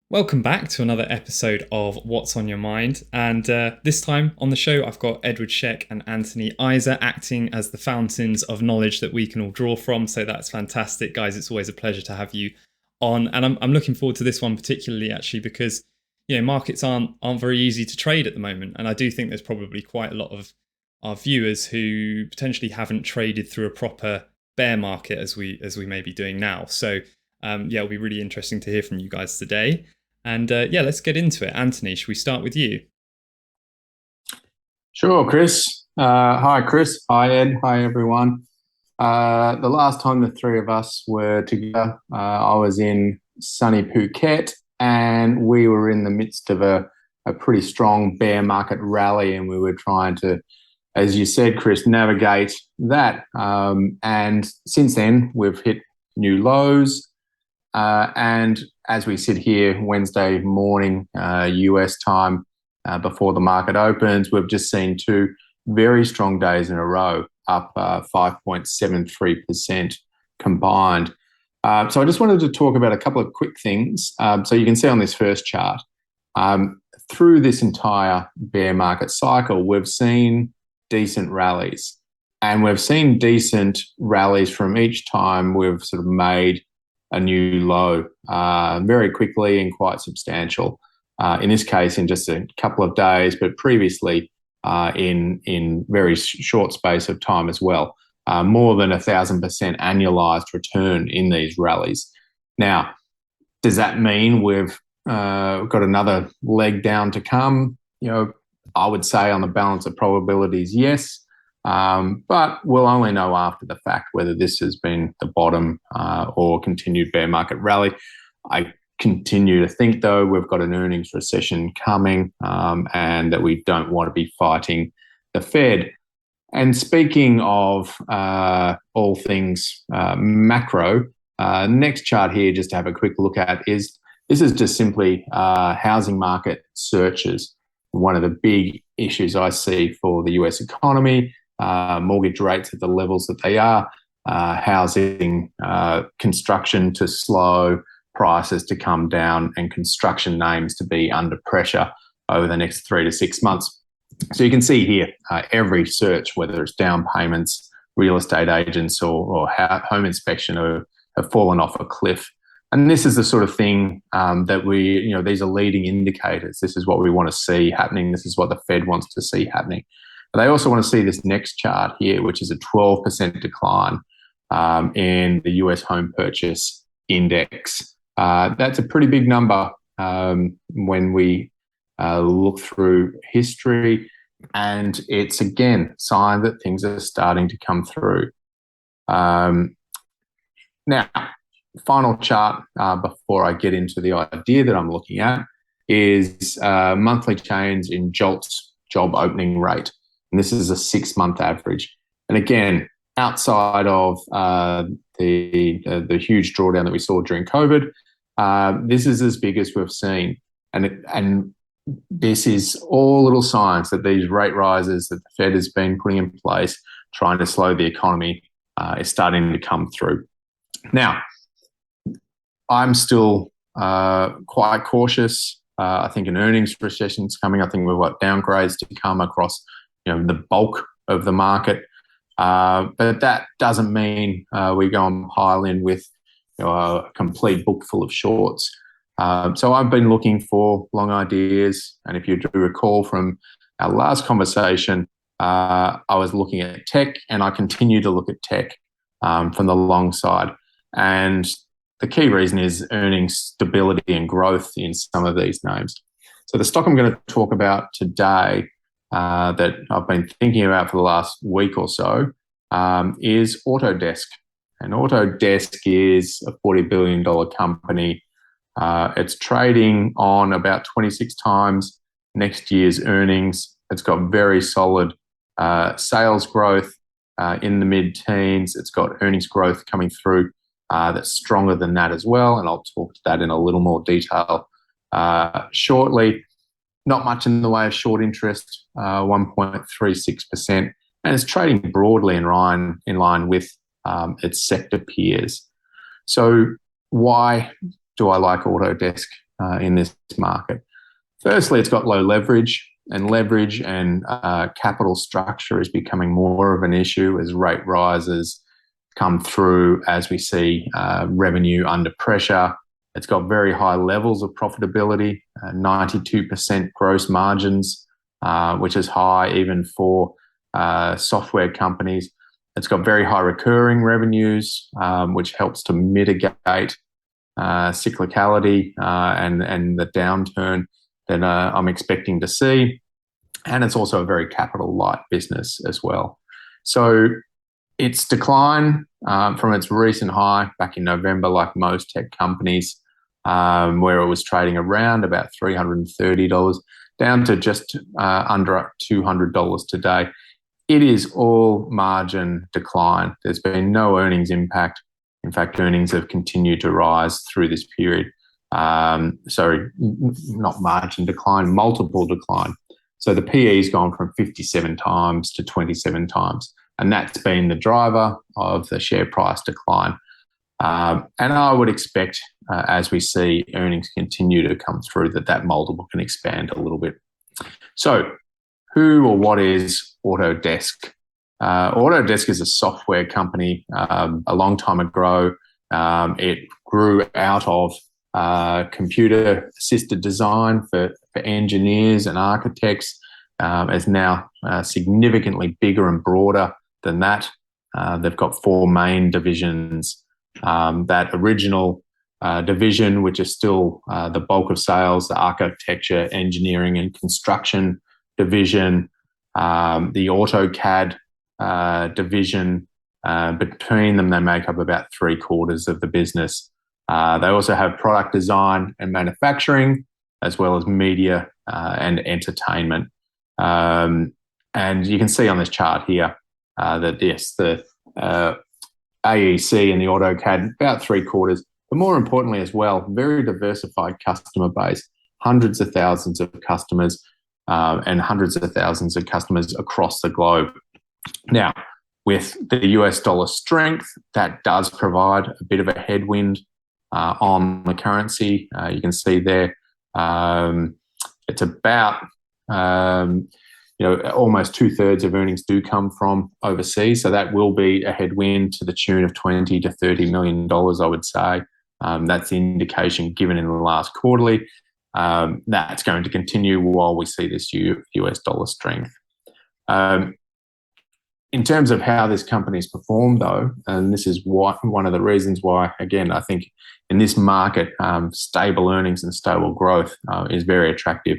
Welcome back to another episode of What's on Your Mind. And this time on the show, I've got Edward Shek and Anthony Iser acting as the fountains of knowledge that we can all draw from. So that's fantastic, guys. It's always a pleasure to have you on. And I'm looking forward to this one particularly, actually, because markets aren't very easy to trade at the moment. And I do think there's probably quite a lot of our viewers who potentially haven't traded through a proper bear market as we may be doing now. So it'll be really interesting to hear from you guys today. And let's get into it. Anthony, should we start with you? Sure, Chris. Hi, Chris. Hi, Ed. Hi, everyone. The last time the three of us were together, I was in sunny Phuket, and we were in the midst of a pretty strong bear market rally, and we were trying to, as you said, Chris, navigate that. And since then, we've hit new lows. And as we sit here Wednesday morning, US time, before the market opens, we've just seen two very strong days in a row, up 5.73% combined. So I just wanted to talk about a couple of quick things. So you can see on this first chart, through this entire bear market cycle, we've seen decent rallies. And we've seen decent rallies from each time we've sort of made a new low very quickly and quite substantial. In this case, in just a couple of days, but previously in very short space of time as well. More than 1,000% annualized return in these rallies. Now, does that mean we've got another leg down to come? I would say on the balance of probabilities, yes. But we'll only know after the fact whether this has been the bottom or continued bear market rally. I continue to think, though, we've got an earnings recession coming and that we don't want to be fighting the Fed. And speaking of all things macro, next chart here, just to have a quick look at, is just simply housing market searches. One of the big issues I see for the US economy. Mortgage rates at the levels that they are, housing construction to slow, prices to come down, and construction names to be under pressure over the next 3 to 6 months. So you can see here every search, whether it's down payments, real estate agents, or home inspection, have fallen off a cliff. And this is the sort of thing that these are leading indicators. This is what we want to see happening. This is what the Fed wants to see happening. They also want to see this next chart here, which is a 12% decline in the US home purchase index. That's a pretty big number when we look through history, and it's, again, a sign that things are starting to come through. Now, final chart before I get into the idea that I'm looking at is monthly change in JOLTS, job opening rate. And this is a 6-month average. And again, outside of the huge drawdown that we saw during COVID, this is as big as we've seen. And this is all little signs that these rate rises that the Fed has been putting in place, trying to slow the economy, is starting to come through. Now, I'm still quite cautious. I think an earnings recession is coming. I think we've got downgrades to come across the bulk of the market. But that doesn't mean we go and pile in with a complete book full of shorts. So I've been looking for long ideas. And if you do recall from our last conversation, I was looking at tech, and I continue to look at tech from the long side. And the key reason is earnings stability and growth in some of these names. So the stock I'm going to talk about today that I've been thinking about for the last week or so is Autodesk. And Autodesk is a $40 billion company. It's trading on about 26 times next year's earnings. It's got very solid sales growth in the mid-teens. It's got earnings growth coming through that's stronger than that as well. And I'll talk to that in a little more detail shortly. Not much in the way of short interest, 1.36%, and it's trading broadly in line with its sector peers. So why do I like Autodesk? in this market. Firstly, it's got low leverage, and capital structure is becoming more of an issue as rate rises come through, as we see revenue under pressure. It's got very high levels of profitability, 92% gross margins, which is high even for software companies. It's got very high recurring revenues, which helps to mitigate cyclicality and the downturn that I'm expecting to see. And it's also a very capital light business as well. So its decline from its recent high back in November, like most tech companies, where it was trading around about $330, down to just under $200 today. It is all margin decline. There's been no earnings impact. In fact, earnings have continued to rise through this period. Sorry, not margin decline, multiple decline. So the PE has gone from 57 times to 27 times, and that's been the driver of the share price decline. And I would expect, as we see earnings continue to come through, that multiple can expand a little bit. So who or what is Autodesk? Autodesk is a software company. A long time ago, it grew out of computer-assisted design for engineers and architects. Is now significantly bigger and broader than that. They've got four main divisions. That original division, which is still the bulk of sales, the architecture, engineering, and construction division, the AutoCAD division. Between them, they make up about 3/4 of the business. They also have product design and manufacturing, as well as media and entertainment. And you can see on this chart here that yes, the AEC and the AutoCAD, about 3/4, but more importantly as well, very diversified customer base, hundreds of thousands of customers and hundreds of thousands of customers across the globe. Now, with the US dollar strength, that does provide a bit of a headwind on the currency. You can see there, it's about almost 2/3 of earnings do come from overseas, so that will be a headwind to the tune of $20 to $30 million, I would say. That's the indication given in the last quarterly. That's going to continue while we see this US dollar strength. In terms of how this company's performed, though, and this is one of the reasons why, again, I think in this market, stable earnings and stable growth is very attractive.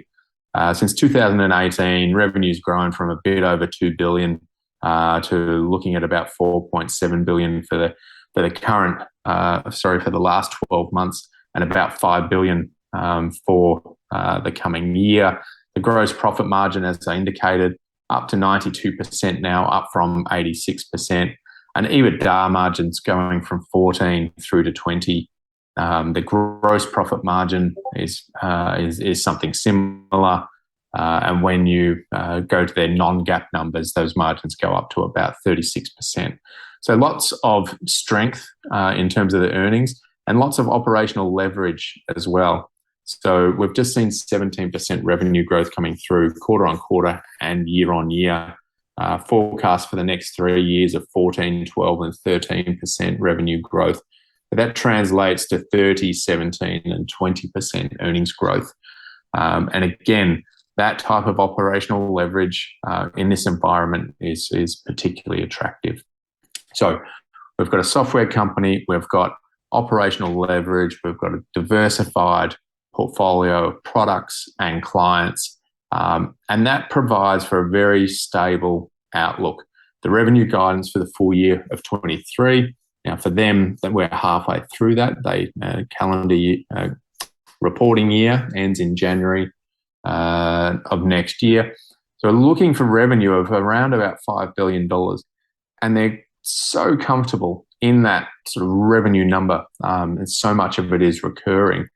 Since 2018, revenue's grown from a bit over $2 billion to looking at about $4.7 billion for the last 12 months, and about $5 billion for the coming year. The gross profit margin, as I indicated, up to 92% now, up from 86%, and EBITDA margins going from 14 through to 20. The gross profit margin is something similar, and when you go to their non-GAAP numbers, those margins go up to about 36%. So lots of strength in terms of the earnings, and lots of operational leverage as well. So we've just seen 17% revenue growth coming through quarter on quarter and year on year. Forecast for the next 3 years of 14, 12, and 13% revenue growth. But that translates to 30, 17, and 20% earnings growth. And again, that type of operational leverage in this environment is particularly attractive. So we've got a software company, we've got operational leverage, we've got a diversified portfolio of products and clients, and that provides for a very stable outlook. The revenue guidance for the full year of 23, now for them, that we're halfway through that. They calendar year, reporting year ends in January of next year. So looking for revenue of around about $5 billion, and they're so comfortable in that sort of revenue number, and so much of it is recurring.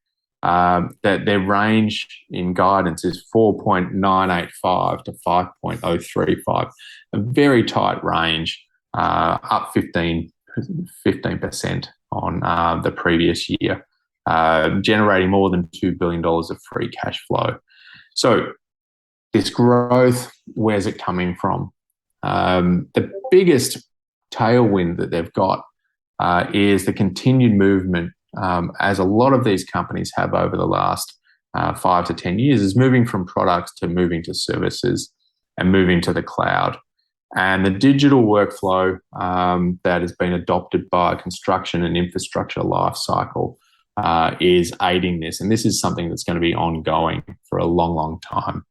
That their range in guidance is 4.985 to 5.035, a very tight range, up 15% on the previous year. generating more than $2 billion of free cash flow. So this growth, where's it coming from? The biggest tailwind that they've got is the continued movement, as a lot of these companies have over the last 5 to 10 years, is moving from products to moving to services and moving to the cloud. And the digital workflow that has been adopted by construction and infrastructure life cycle is aiding this. And this is something that's going to be ongoing for a long, long time.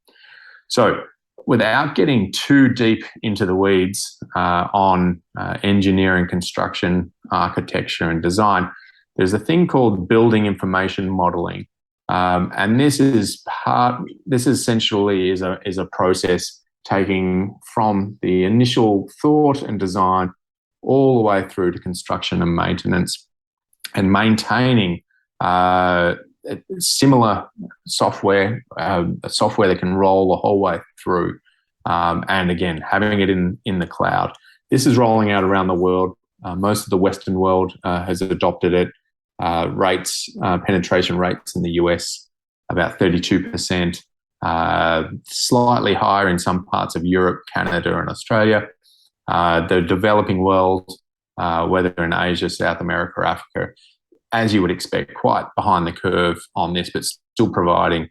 So without getting too deep into the weeds on engineering, construction, architecture, and design, there's a thing called building information modeling. And this essentially is a process taking from the initial thought and design all the way through to construction and maintenance, and maintaining similar software, software that can roll the whole way through, and again, having it in the cloud. This is rolling out around the world. Most of the Western world has adopted it. Penetration rates in the US, about 32%, slightly higher in some parts of Europe, Canada, and Australia. The developing world, whether in Asia, South America, or Africa, as you would expect, quite behind the curve on this, but still providing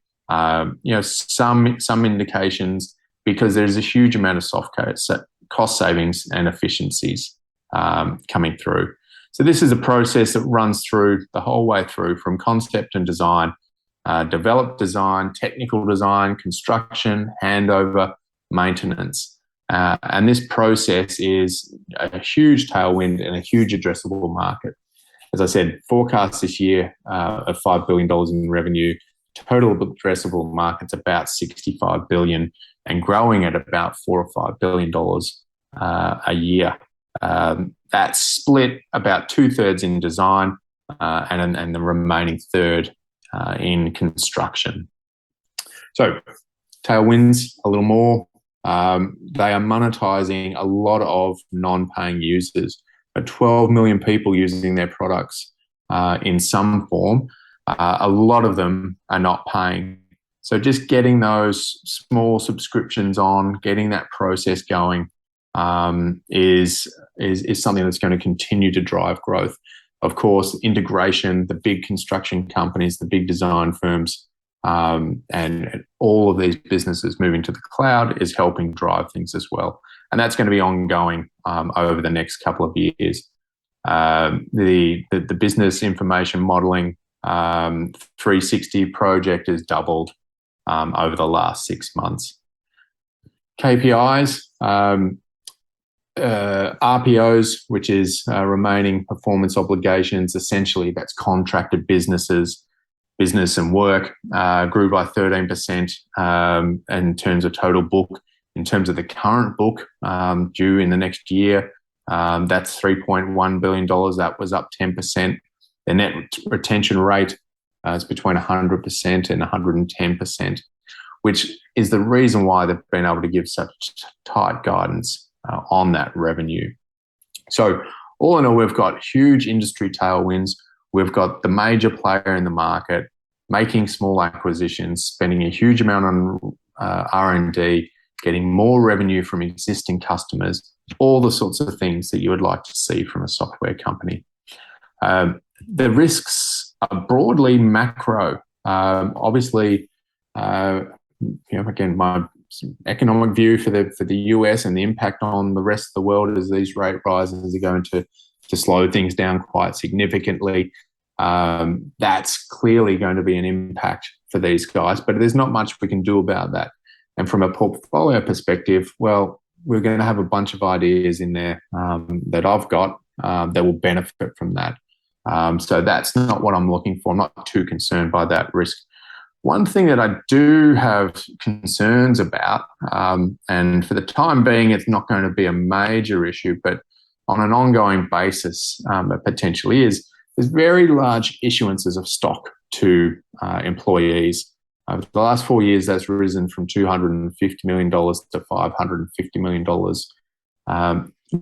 some indications, because there's a huge amount of cost savings and efficiencies coming through. So this is a process that runs through the whole way through, from concept and design, develop design, technical design, construction, handover, maintenance. And this process is a huge tailwind and a huge addressable market. As I said, forecast this year of $5 billion in revenue. Total addressable market's about $65 billion, and growing at about $4 or $5 billion a year. That's split about 2/3 in design and the remaining third in construction. So tailwinds a little more. They are monetizing a lot of non-paying users. 12 million people using their products in some form. A lot of them are not paying. So just getting those small subscriptions on, getting that process going, is something that's going to continue to drive growth. Of course, integration, the big construction companies, the big design firms, and all of these businesses moving to the cloud is helping drive things as well. And that's going to be ongoing over the next couple of years. The business information modeling 360 project has doubled over the last 6 months. KPIs, RPOs, which is remaining performance obligations, essentially that's contracted business and work, grew by 13% in terms of total book. In terms of the current book due in the next year, that's $3.1 billion. That was up 10%. The net retention rate is between 100% and 110%, which is the reason why they've been able to give such tight guidance on that revenue. So all in all, we've got huge industry tailwinds. We've got the major player in the market making small acquisitions, spending a huge amount on R&D, getting more revenue from existing customers, all the sorts of things that you would like to see from a software company. The risks are broadly macro. Obviously, again, my economic view for the US and the impact on the rest of the world is these rate rises are going to slow things down quite significantly. That's clearly going to be an impact for these guys, but there's not much we can do about that. And from a portfolio perspective, well, we're going to have a bunch of ideas in there that I've got that will benefit from that. So that's not what I'm looking for. I'm not too concerned by that risk. One thing that I do have concerns about, and for the time being, it's not going to be a major issue, but on an ongoing basis, it potentially is, there's very large issuances of stock to employees. Over the last 4 years, that's risen from $250 million to $550 million.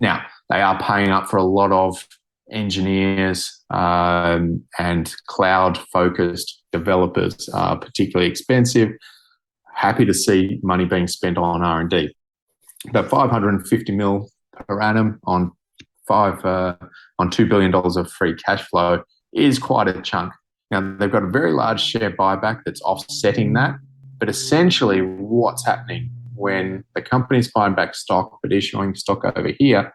Now, they are paying up for a lot of engineers and cloud-focused developers are particularly expensive. Happy to see money being spent on R&D. About 550 mil per annum on $2 billion of free cash flow is quite a chunk. Now, they've got a very large share buyback that's offsetting that, but essentially what's happening when the company's buying back stock but issuing stock over here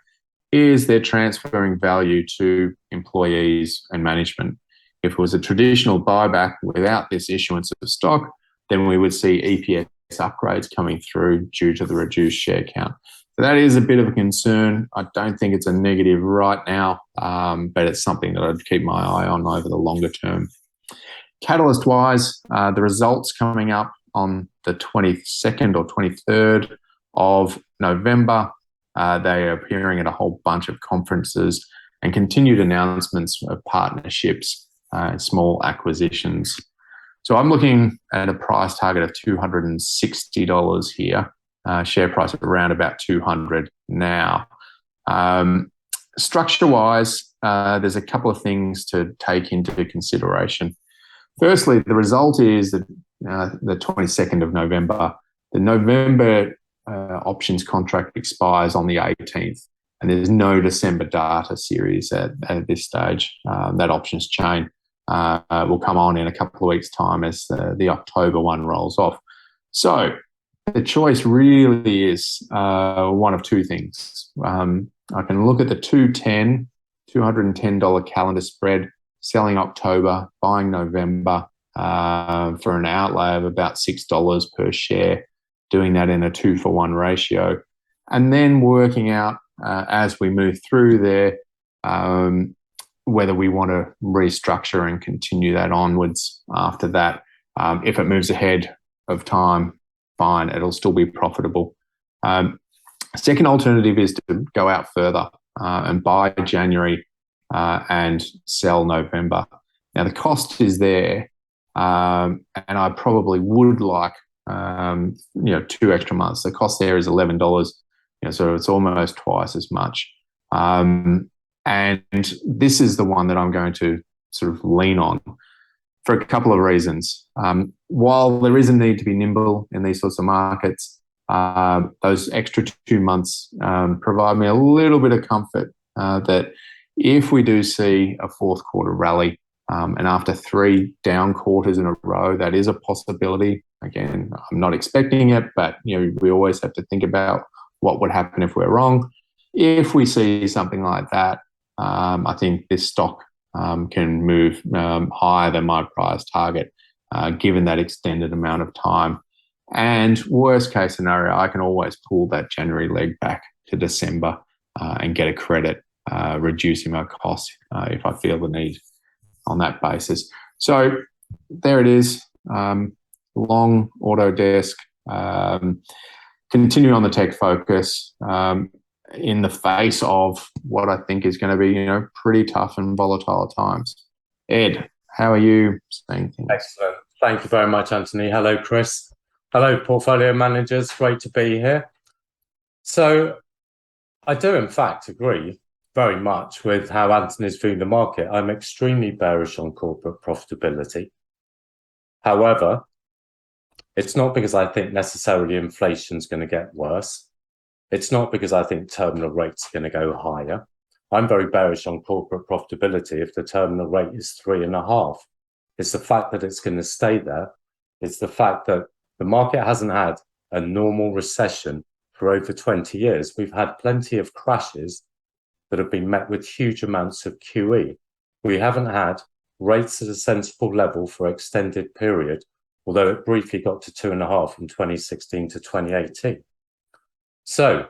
is they're transferring value to employees and management. If it was a traditional buyback without this issuance of stock, then we would see EPS upgrades coming through due to the reduced share count. So that is a bit of a concern. I don't think it's a negative right now, but it's something that I'd keep my eye on over the longer term. Catalyst-wise, the results coming up on the 22nd or 23rd of November. They are appearing at a whole bunch of conferences and continued announcements of partnerships and small acquisitions. So I'm looking at a price target of $260 here, share price of around about 200 now. Structure-wise, there's a couple of things to take into consideration. Firstly, the result is that the 22nd of November, the November options contract expires on the 18th, and there's no December data series at this stage. That options chain will come on in a couple of weeks' time as the October one rolls off. So the choice really is one of two things. I can look at the $210 calendar spread, selling October, buying November for an outlay of about $6 per share, doing that in a 2-for-1 ratio, and then working out as we move through there whether we want to restructure and continue that onwards after that. If it moves ahead of time, fine, it'll still be profitable. Second alternative is to go out further and buy January and sell November. Now, the cost is there, and I probably would like 2 extra months. The cost there is $11, so it's almost twice as much. And this is the one that I'm going to sort of lean on for a couple of reasons. While there is a need to be nimble in these sorts of markets, those extra 2 months provide me a little bit of comfort that if we do see a fourth quarter rally, and after 3 down quarters in a row, that is a possibility. Again, I'm not expecting it, but we always have to think about what would happen if we're wrong. If we see something like that, I think this stock can move higher than my price target, given that extended amount of time. And worst case scenario, I can always pull that January leg back to December and get a credit, reducing my costs if I feel the need on that basis. So there it is. Long Autodesk, continue on the tech focus in the face of what I think is going to be, pretty tough and volatile times. Ed, how are you seeing things? Excellent. Thank you very much, Anthony. Hello, Chris. Hello, portfolio managers. Great to be here. So I do, in fact, agree very much with how Anthony's viewing the market. I'm extremely bearish on corporate profitability. However, it's not because I think necessarily inflation's going to get worse. It's not because I think terminal rates are going to go higher. I'm very bearish on corporate profitability if the terminal rate is 3.5. It's the fact that it's going to stay there. It's the fact that the market hasn't had a normal recession for over 20 years. We've had plenty of crashes that have been met with huge amounts of QE. We haven't had rates at a sensible level for an extended period, although it briefly got to 2.5 from 2016 to 2018. So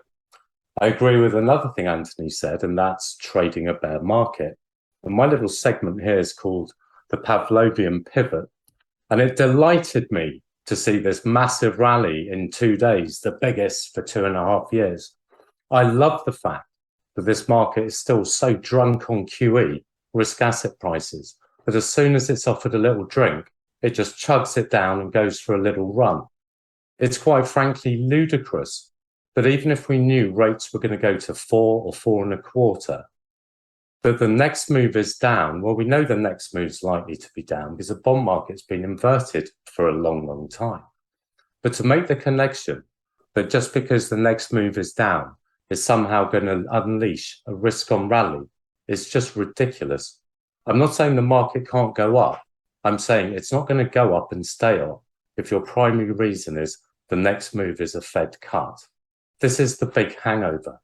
I agree with another thing Anthony said, and that's trading a bear market. And my little segment here is called the Pavlovian Pivot. And it delighted me to see this massive rally in 2 days, the biggest for 2.5 years. I love the fact that this market is still so drunk on QE, risk asset prices, that as soon as it's offered a little drink, it just chugs it down and goes for a little run. It's quite frankly ludicrous. But even if we knew rates were going to go to 4 or 4.25, that the next move is down. Well, we know the next move is likely to be down because the bond market's been inverted for a long, long time. But to make the connection that just because the next move is down is somehow going to unleash a risk-on rally is just ridiculous. I'm not saying the market can't go up. I'm saying it's not going to go up and stay up if your primary reason is the next move is a Fed cut. This is the big hangover.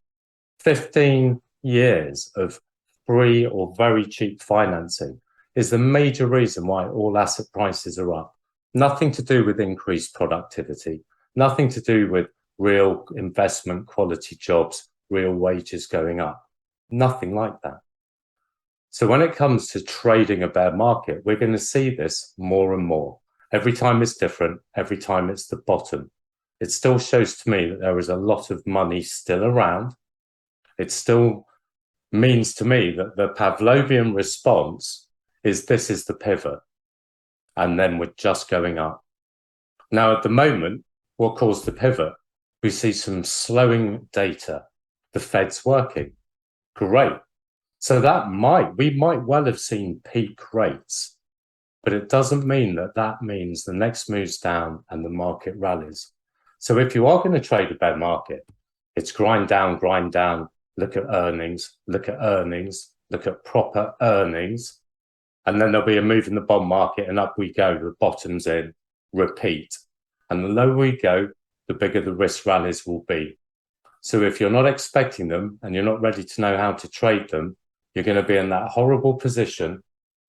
15 years of free or very cheap financing is the major reason why all asset prices are up. Nothing to do with increased productivity, nothing to do with real investment quality jobs, real wages going up, nothing like that. So when it comes to trading a bear market, we're going to see this more and more. Every time it's different, every time it's the bottom. It still shows to me that there is a lot of money still around. It still means to me that the Pavlovian response is this is the pivot. And then we're just going up. Now, at the moment, what caused the pivot? We see some slowing data. The Fed's working. Great. So we might well have seen peak rates, but it doesn't mean that means the next move's down and the market rallies. So if you are going to trade a bear market, it's grind down, look at earnings, look at proper earnings, and then there'll be a move in the bond market and up we go, the bottom's in, repeat. And the lower we go, the bigger the risk rallies will be. So if you're not expecting them and you're not ready to know how to trade them, you're going to be in that horrible position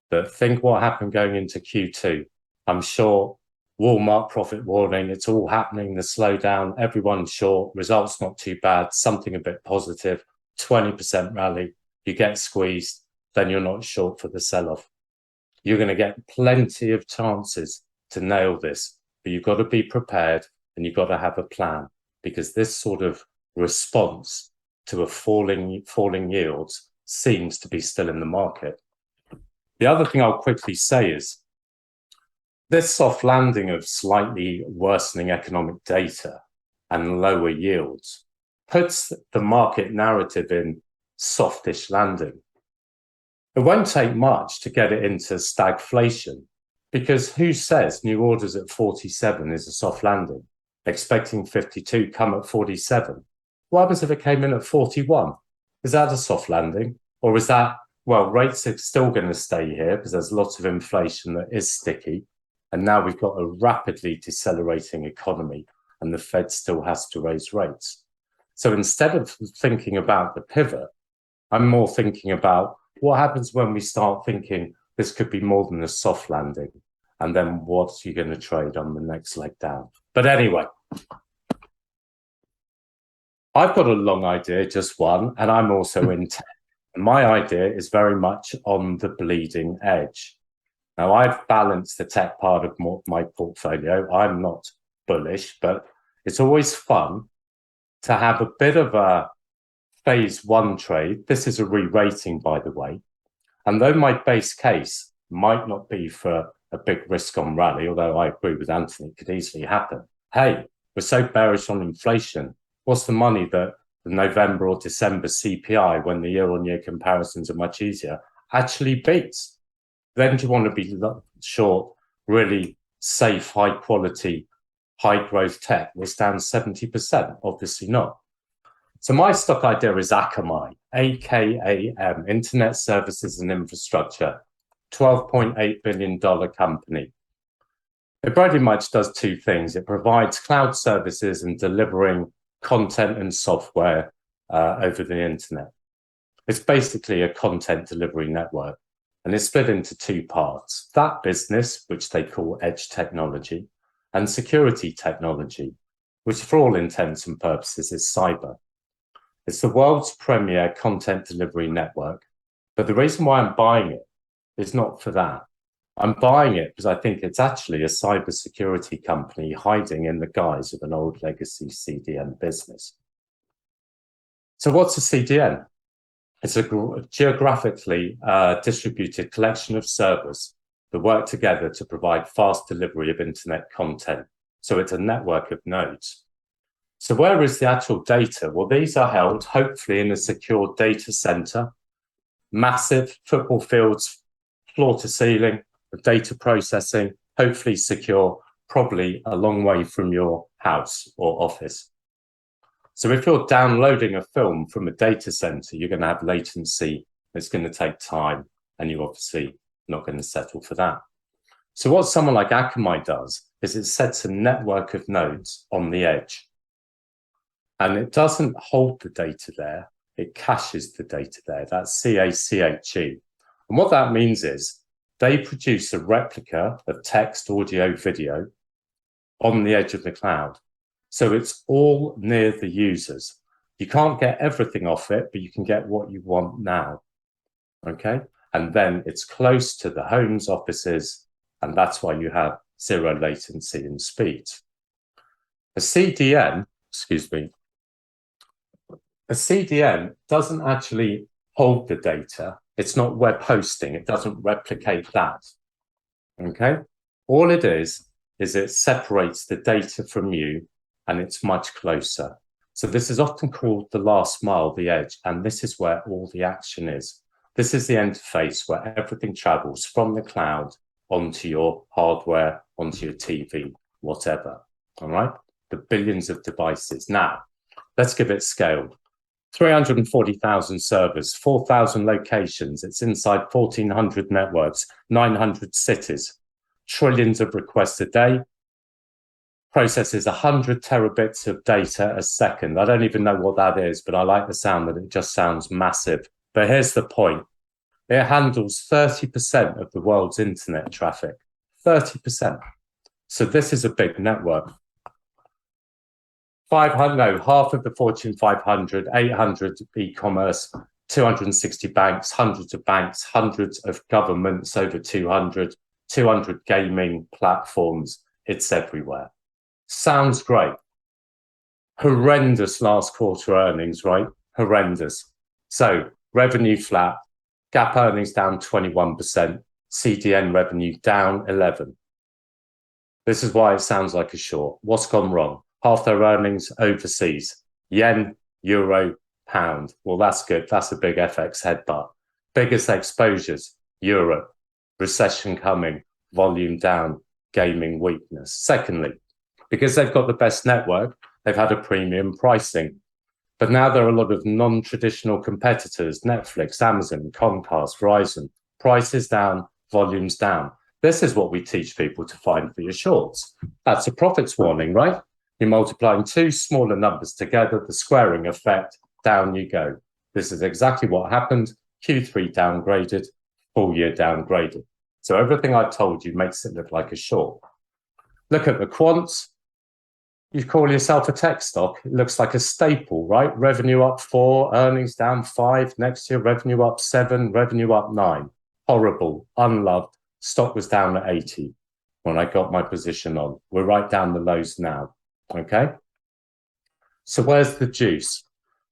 that think what happened going into Q2. I'm sure Walmart profit warning, it's all happening, the slowdown, everyone's short, results not too bad, something a bit positive, 20% rally, you get squeezed, then you're not short for the sell-off. You're going to get plenty of chances to nail this, but you've got to be prepared and you've got to have a plan, because this sort of response to a falling yields seems to be still in the market. The other thing I'll quickly say is this soft landing of slightly worsening economic data and lower yields puts the market narrative in softish landing. It won't take much to get it into stagflation, because who says new orders at 47 is a soft landing? Expecting 52 come at 47. What happens if it came in at 41? Is that a soft landing? Or is that, well, rates are still going to stay here because there's lots of inflation that is sticky. And now we've got a rapidly decelerating economy and the Fed still has to raise rates. So instead of thinking about the pivot, I'm more thinking about what happens when we start thinking this could be more than a soft landing, and then what you're going to trade on the next leg down. But anyway, I've got a long idea, just one, and I'm also in tech. My idea is very much on the bleeding edge. Now, I've balanced the tech part of my portfolio. I'm not bullish, but it's always fun to have a bit of a phase one trade. This is a re-rating, by the way. And though my base case might not be for a big risk on rally, although I agree with Anthony, it could easily happen. Hey, we're so bearish on inflation. What's the money that the November or December CPI, when the year-on-year comparisons are much easier, actually beats? Then do you want to be short, really safe, high quality, high growth tech was down 70%? Obviously not. So my stock idea is Akamai, AKAM, Internet Services and Infrastructure, $12.8 billion company. It pretty much does two things. It provides cloud services and delivering content and software over the internet. It's basically a content delivery network, and it's split into two parts. That business, which they call edge technology, and security technology, which for all intents and purposes is cyber. It's the world's premier content delivery network, but the reason why I'm buying it is not for that. I'm buying it because I think it's actually a cybersecurity company hiding in the guise of an old legacy CDN business. So what's a CDN? It's a geographically distributed collection of servers that work together to provide fast delivery of internet content. So it's a network of nodes. So where is the actual data? Well, these are held hopefully in a secure data center massive football fields, floor to ceiling, data processing, hopefully secure, probably a long way from your house or office. So if you're downloading a film from a data center, you're going to have latency, it's going to take time, and you're obviously not going to settle for that. So what someone like Akamai does is it sets a network of nodes on the edge. And it doesn't hold the data there, it caches the data there. That's CACHE. And what that means is they produce a replica of text, audio, video on the edge of the cloud. So it's all near the users. You can't get everything off it, but you can get what you want now. Okay? And then it's close to the homes, offices, and that's why you have zero latency and speed. A CDN, a CDN doesn't actually hold the data. It's not web hosting. It doesn't replicate that. Okay? All it is it separates the data from you, and it's much closer. So this is often called the last mile, the edge, and this is where all the action is. This is the interface where everything travels from the cloud onto your hardware, onto your TV, whatever. All right? The billions of devices. Now, let's give it scale. 340,000 servers, 4,000 locations. It's inside 1,400 networks, 900 cities, trillions of requests a day, processes 100 terabits of data a second. I don't even know what that is, but I like the sound that it just sounds massive. But here's the point. It handles 30% of the world's internet traffic, 30%. So this is a big network. 500, no, half of the Fortune 500, 800 e-commerce, 260 banks, hundreds of governments, over 200 gaming platforms. It's everywhere. Sounds great. Horrendous last quarter earnings, right? Horrendous. So revenue flat, gap earnings down 21%, CDN revenue down 11%. This is why it sounds like a short. What's gone wrong? Half their earnings overseas. Yen, euro, pound. Well, that's good. That's a big FX headbutt. Biggest exposures, Europe. Recession coming, volume down, gaming weakness. Secondly, because they've got the best network, they've had a premium pricing. But now there are a lot of non-traditional competitors, Netflix, Amazon, Comcast, Verizon. Prices down, volumes down. This is what we teach people to find for your shorts. That's a profits warning, right? You're multiplying two smaller numbers together, the squaring effect, down you go. This is exactly what happened. Q3 downgraded, full year downgraded. So everything I've told you makes it look like a short. Look at the quants. You call yourself a tech stock. It looks like a staple, right? Revenue up 4, earnings down 5. Next year, revenue up 7, revenue up 9. Horrible, unloved. Stock was down at 80 when I got my position on. We're right down the lows now. Okay, so where's the juice?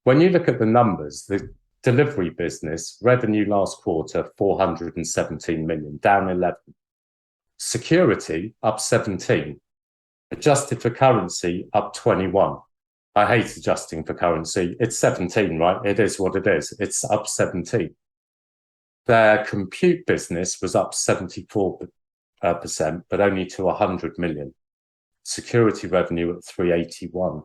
When you look at the numbers, the delivery business revenue last quarter 417 million, down 11. Security up 17, adjusted for currency up 21. I hate adjusting for currency. It's 17, right? It is what it is. It's up 17. Their compute business was up 74%, but only to 100 million. Security revenue at 381.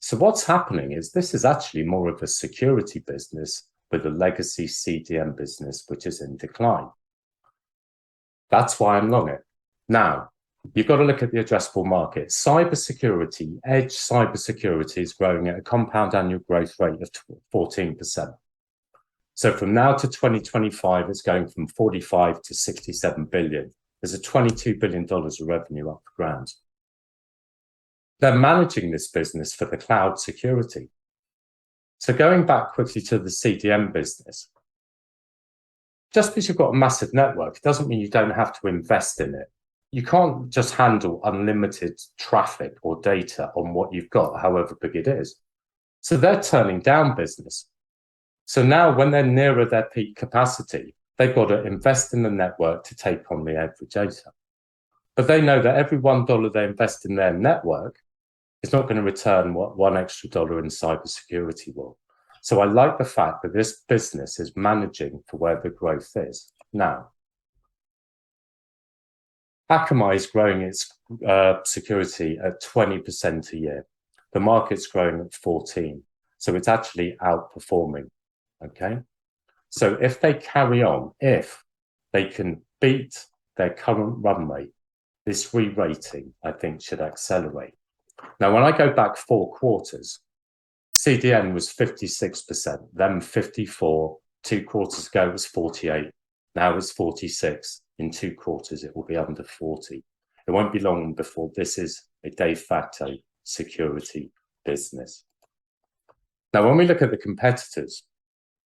So what's happening is this is actually more of a security business with a legacy CDN business, which is in decline. That's why I'm long it. Now, you've got to look at the addressable market. Cybersecurity, edge cybersecurity is growing at a compound annual growth rate of 14%. So from now to 2025, it's going from 45 to 67 billion. There's a $22 billion of revenue up for grabs. They're managing this business for the cloud security. So going back quickly to the CDN business, just because you've got a massive network, it doesn't mean you don't have to invest in it. You can't just handle unlimited traffic or data on what you've got, however big it is. So they're turning down business. So now when they're nearer their peak capacity, they've got to invest in the network to take on the average data. But they know that every $1 they invest in their network is not going to return what $1 extra in cybersecurity will. So I like the fact that this business is managing for where the growth is. Now, Akamai is growing its security at 20% a year. The market's growing at 14%. So it's actually outperforming. Okay. So if they carry on, if they can beat their current run rate, this re-rating, I think, should accelerate. Now, when I go back 4 quarters, CDN was 56%, then 54%. 2 quarters ago, it was 48%. Now it's 46%. In 2 quarters, it will be under 40%. It won't be long before this is a de facto security business. Now, when we look at the competitors,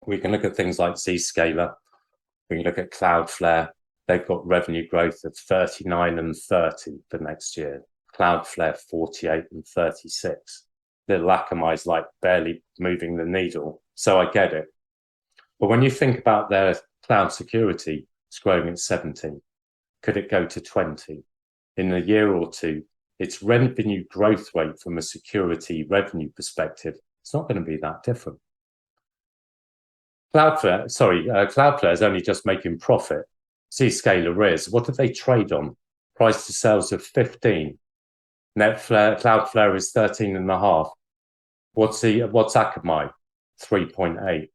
we can look at things like Zscaler. We can look at Cloudflare. They've got revenue growth of 39 and 30 for next year. Cloudflare 48 and 36. Little Akamai's like barely moving the needle. So I get it. But when you think about their cloud security, it's growing at 17. Could it go to 20? In a year or two, its revenue growth rate from a security revenue perspective, it's not going to be that different. Cloudflare is only just making profit. Zscaler is. What do they trade on? Price to sales of 15. Cloudflare is 13.5. What's Akamai? 3.8.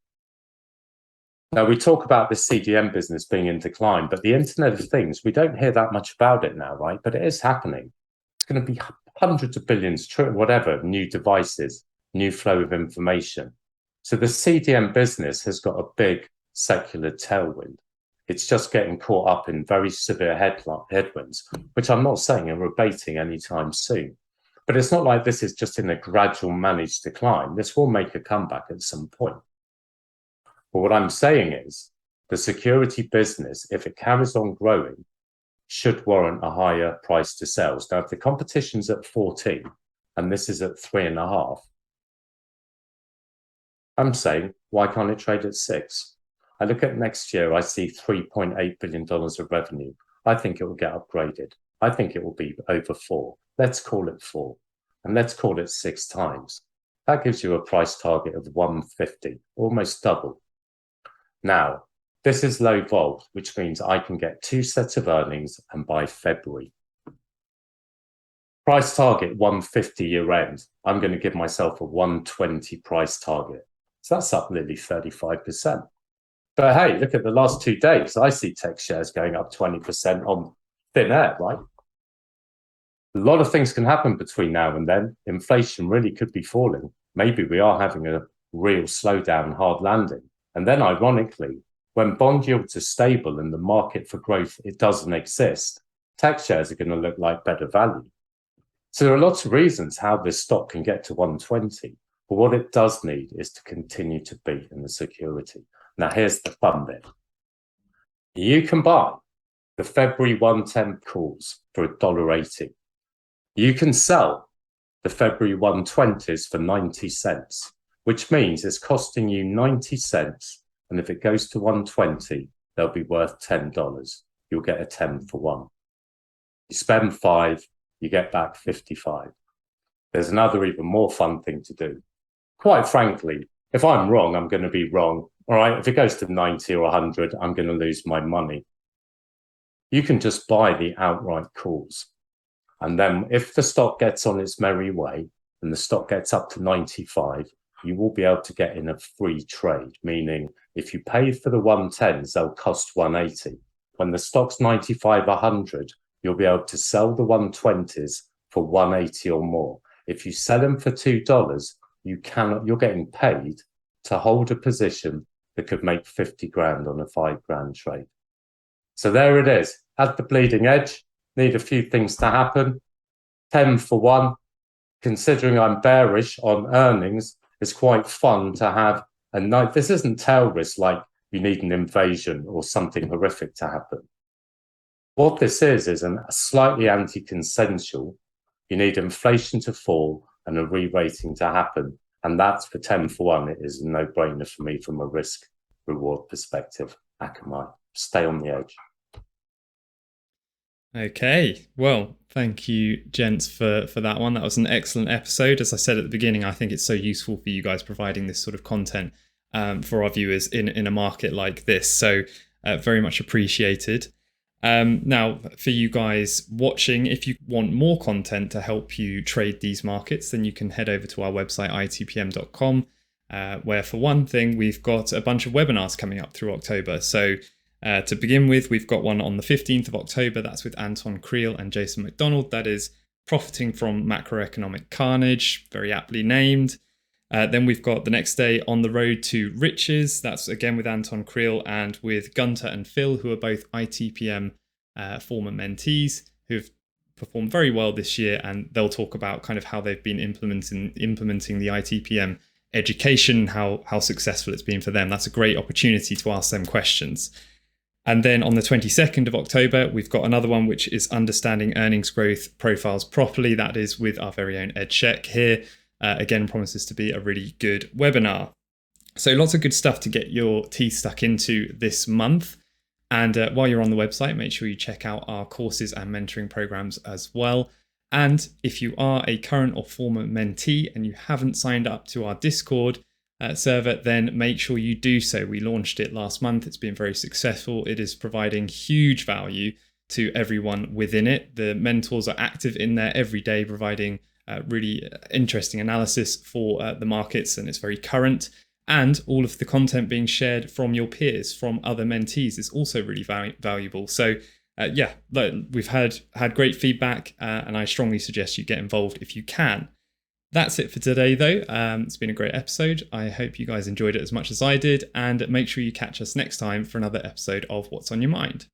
Now, we talk about the CDN business being in decline, but the Internet of Things, we don't hear that much about it now, right? But it is happening. It's going to be hundreds of billions, whatever, new devices, new flow of information. So the CDN business has got a big secular tailwind. It's just getting caught up in very severe headwinds, which I'm not saying are abating anytime soon. But it's not like this is just in a gradual managed decline. This will make a comeback at some point. But what I'm saying is the security business, if it carries on growing, should warrant a higher price to sales. Now, if the competition's at 14 and this is at 3.5, I'm saying, why can't it trade at 6? I look at next year, I see $3.8 billion of revenue. I think it will get upgraded. I think it will be over 4. Let's call it 4. And let's call it 6 times. That gives you a price target of 150, almost double. Now, this is low vol, which means I can get 2 sets of earnings and by February. Price target 150 year end. I'm going to give myself a 120 price target. So that's up nearly 35%. But hey, look at the last 2 days. I see tech shares going up 20% on thin air, right? A lot of things can happen between now and then. Inflation really could be falling. Maybe we are having a real slowdown, hard landing. And then ironically, when bond yields are stable and the market for growth, it doesn't exist, tech shares are going to look like better value. So there are lots of reasons how this stock can get to 120. But what it does need is to continue to beat in the security. Now, here's the fun bit. You can buy the February 110 calls for $1.80. You can sell the February 120s for 90 cents, which means it's costing you 90 cents. And if it goes to 120, they'll be worth $10. You'll get a 10 for 1. You spend 5, you get back 55. There's another even more fun thing to do. Quite frankly, if I'm wrong, I'm going to be wrong. All right, if it goes to 90 or 100, I'm going to lose my money. You can just buy the outright calls. And then if the stock gets on its merry way and the stock gets up to 95, you will be able to get in a free trade, meaning if you pay for the 110s, they'll cost 180. When the stock's 95, 100, you'll be able to sell the 120s for 180 or more. If you sell them for $2, you're getting paid to hold a position that could make 50 grand on a 5 grand trade. So there it is. At the bleeding edge, need a few things to happen. 10 for 1. Considering I'm bearish on earnings, it's quite fun to have a night. This isn't tail risk like you need an invasion or something horrific to happen. What this is a slightly anti-consensual. You need inflation to fall and a re-rating to happen. And that's for 10 for 1. It is a no-brainer for me from a risk-reward perspective. Akamai, stay on the edge. Okay, well, thank you, gents, for that one. That was an excellent episode. As I said at the beginning, I think it's so useful for you guys providing this sort of content for our viewers in a market like this. So very much appreciated. Now, for you guys watching, if you want more content to help you trade these markets, then you can head over to our website, itpm.com, where for one thing, we've got a bunch of webinars coming up through October. So to begin with, we've got one on the 15th of October. That's with Anton Creel and Jason McDonald. That is Profiting from Macroeconomic Carnage, very aptly named. Then we've got the next day, On the Road to Riches. That's again with Anton Creel and with Gunter and Phil, who are both ITPM former mentees who've performed very well this year. And they'll talk about kind of how they've been implementing the ITPM education, how successful it's been for them. That's a great opportunity to ask them questions. And then on the 22nd of October, we've got another one, which is Understanding Earnings Growth Profiles Properly. That is with our very own Ed Shek here. Again, promises to be a really good webinar. So lots of good stuff to get your teeth stuck into this month. And while you're on the website, make sure you check out our courses and mentoring programs as well. And if you are a current or former mentee and you haven't signed up to our Discord server, then make sure you do so. We launched it last month. It's been very successful. It is providing huge value to everyone within it. The mentors are active in there every day, providing really interesting analysis for the markets, and it's very current. And all of the content being shared from your peers, from other mentees, is also really valuable. So we've had great feedback, and I strongly suggest you get involved if you can. That's it for today, though. It's been a great episode. I hope you guys enjoyed it as much as I did, and make sure you catch us next time for another episode of What's on Your Mind.